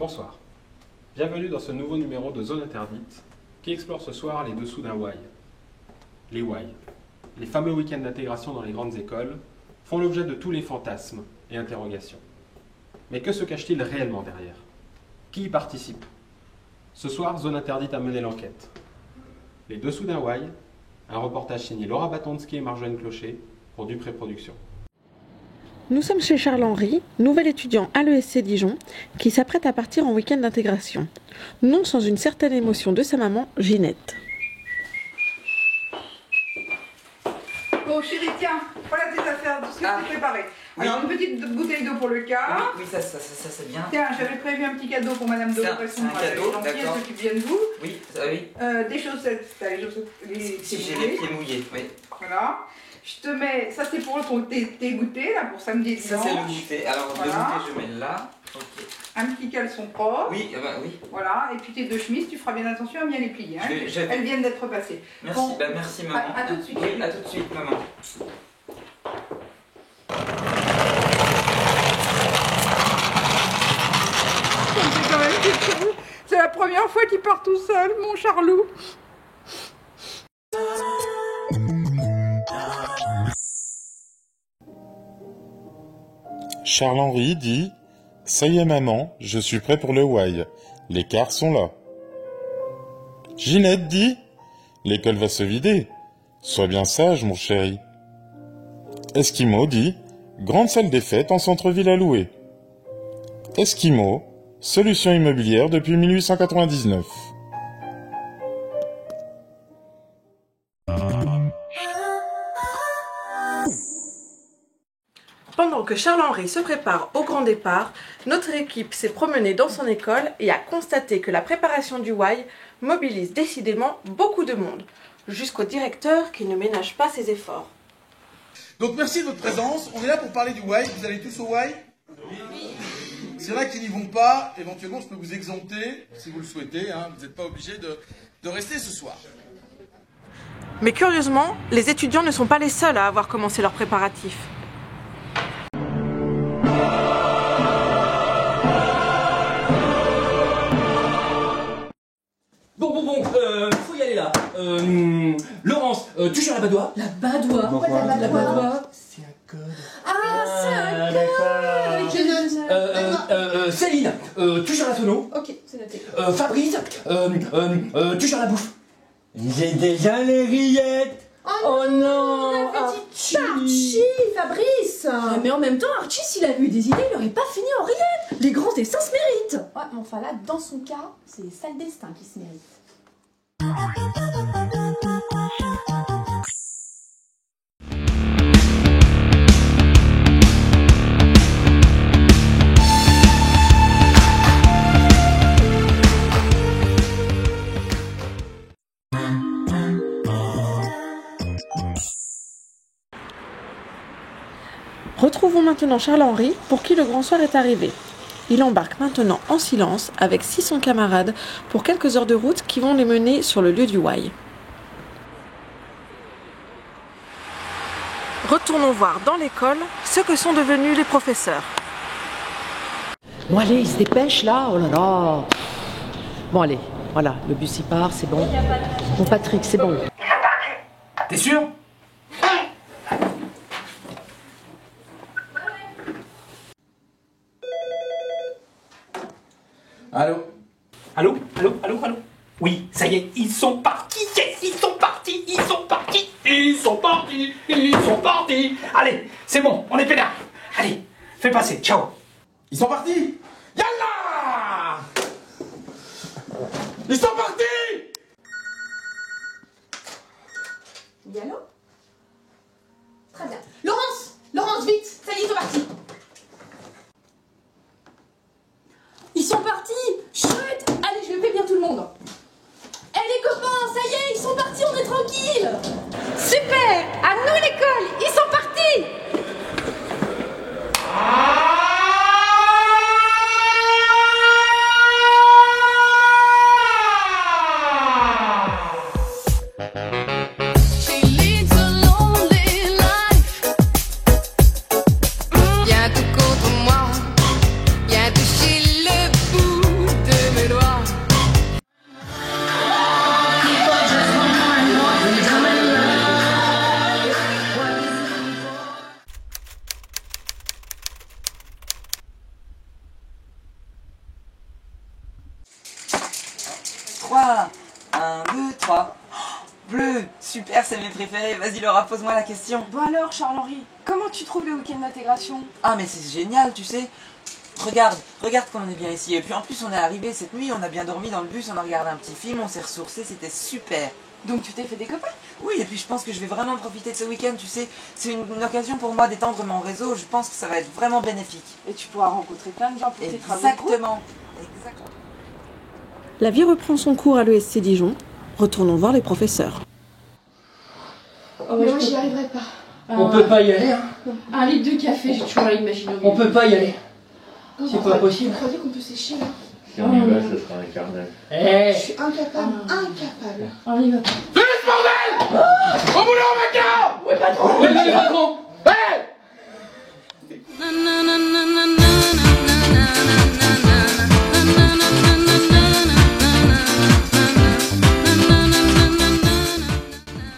Bonsoir. Bienvenue dans ce nouveau numéro de Zone Interdite qui explore ce soir les dessous d'un WAI. Les WAI, les fameux week-ends d'intégration dans les grandes écoles, font l'objet de tous les fantasmes et interrogations. Mais que se cache-t-il réellement derrière? Qui y participe? Ce soir, Zone Interdite a mené l'enquête. Les dessous d'un WAI, un reportage signé Laura Batonsky et Marjolaine Clocher pour Dupré Productions. Nous sommes chez Charles-Henri, nouvel étudiant à l'ESC Dijon, qui s'apprête à partir en week-end d'intégration. Non sans une certaine émotion de sa maman, Ginette. Bon chérie, tiens, voilà tes affaires, tout ce que tu as préparé. Oui. Alors une petite bouteille d'eau pour le cas. Oui, ça c'est bien. Tiens, j'avais prévu un petit cadeau pour Madame C'est un Dole. cadeau, Elle d'accord. s'occupe bien de vous. Oui, ça oui. Des chaussettes, t'as les chaussettes. Si j'ai les pieds mouillés, oui. Voilà. Je te mets, ça c'est pour tes goûters, là, pour samedi et Ça dimanche. c'est le goûter. Alors Voilà. le goûter je mets là. Ok. Un petit caleçon propre. Oui, oui. Voilà, et puis tes deux chemises, tu feras bien attention à bien les plier. Hein. Elles viennent d'être passées. Merci, Bon, merci maman. à tout de suite. Oui, à tout de suite maman. C'est quand même quelque chose. C'est la première fois qu'il part tout seul, mon Charlou. Charles-Henri dit « Ça y est maman, je suis prêt pour le WAI. Les cars sont là. » Ginette dit « L'école va se vider. Sois bien sage, mon chéri. » Esquimau dit « Grande salle des fêtes en centre-ville à louer. » Esquimau, solution immobilière depuis 1899. Pendant que Charles-Henri se prépare au grand départ, notre équipe s'est promenée dans son école et a constaté que la préparation du WAI mobilise décidément beaucoup de monde, jusqu'au directeur qui ne ménage pas ses efforts. Donc merci de votre présence. On est là pour parler du WAI. Vous allez tous au WAI? Oui. S'il y en a qui n'y vont pas, éventuellement je peux vous exempter, si vous le souhaitez. Hein. Vous n'êtes pas obligé de rester ce soir. Mais curieusement, les étudiants ne sont pas les seuls à avoir commencé leurs préparatifs. Bon, faut y aller là. Laurence, tu gères la badoie? La badoie. Pourquoi la badoie? C'est un code. D'accord. Céline, tu gères la sono? Ok, c'est noté. Fabrice, tu gères la bouffe? J'ai déjà les rillettes. Oh non, La petite Archie, Fabrice. Mais en même temps, Archie, s'il avait eu des idées, il n'aurait pas fini en rillettes. Les grands destins se méritent. Ouais, mais enfin là, dans son cas, c'est les sales destins qui se méritent. Retrouvons maintenant Charles-Henri, pour qui le grand soir est arrivé. Il embarque maintenant en silence avec 600 camarades pour quelques heures de route qui vont les mener sur le lieu du WAI. Retournons voir dans l'école ce que sont devenus les professeurs. Bon allez, il se dépêche là, oh là là. Bon allez, voilà, le bus y part, c'est bon. Bon Patrick, c'est bon. T'es sûr? Allô? Allô? Oui, ça y est, ils sont partis. Yes, ils sont partis. Allez, c'est bon, on est pédard. Allez, fais passer, ciao. Ils sont partis. Yallah! Ils sont partis! Oui, allô? Très bien. Laurence, vite. Ça y est, ils sont partis. Ils sont partis. Chut. Allez, je vais prévenir tout le monde. Eh les copains, ça y est, ils sont partis, on est tranquille. Super. À nous l'école, ils sont partis. She leads a lonely life. Bleu, super, c'est mes préférés. Vas-y Laura, pose-moi la question. Bon alors, Charles-Henri, comment tu trouves le week-end d'intégration? Ah mais c'est génial, tu sais. Regarde comme on est bien ici. Et puis en plus on est arrivé cette nuit, on a bien dormi dans le bus, on a regardé un petit film, on s'est ressourcé, c'était super. Donc tu t'es fait des copains? Oui, et puis je pense que je vais vraiment profiter de ce week-end, tu sais. C'est une occasion pour moi d'étendre mon réseau, je pense que ça va être vraiment bénéfique. Et tu pourras rencontrer plein de gens pour tes travaux. Exactement. La vie reprend son cours à l'ESC Dijon. Retournons voir les professeurs. Oh, mais moi j'y arriverai pas. On peut pas y aller, hein. Un litre de café, j'ai toujours l'imaginé. On peut pas y aller. C'est pas possible. Vous croyez qu'on peut sécher là? Si on y va, ce sera un carnage. Eh, Je suis incapable, incapable. On y va. Fais bordel! Au boulot, Maca! oui, le patron.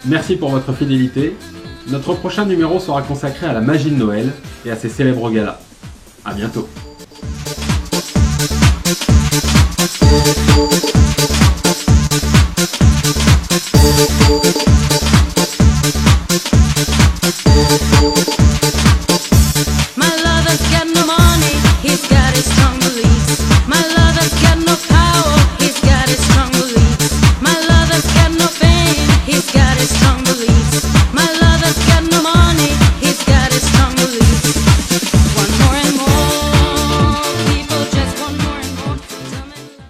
Merci pour votre fidélité. Notre prochain numéro sera consacré à la magie de Noël et à ses célèbres galas. À bientôt.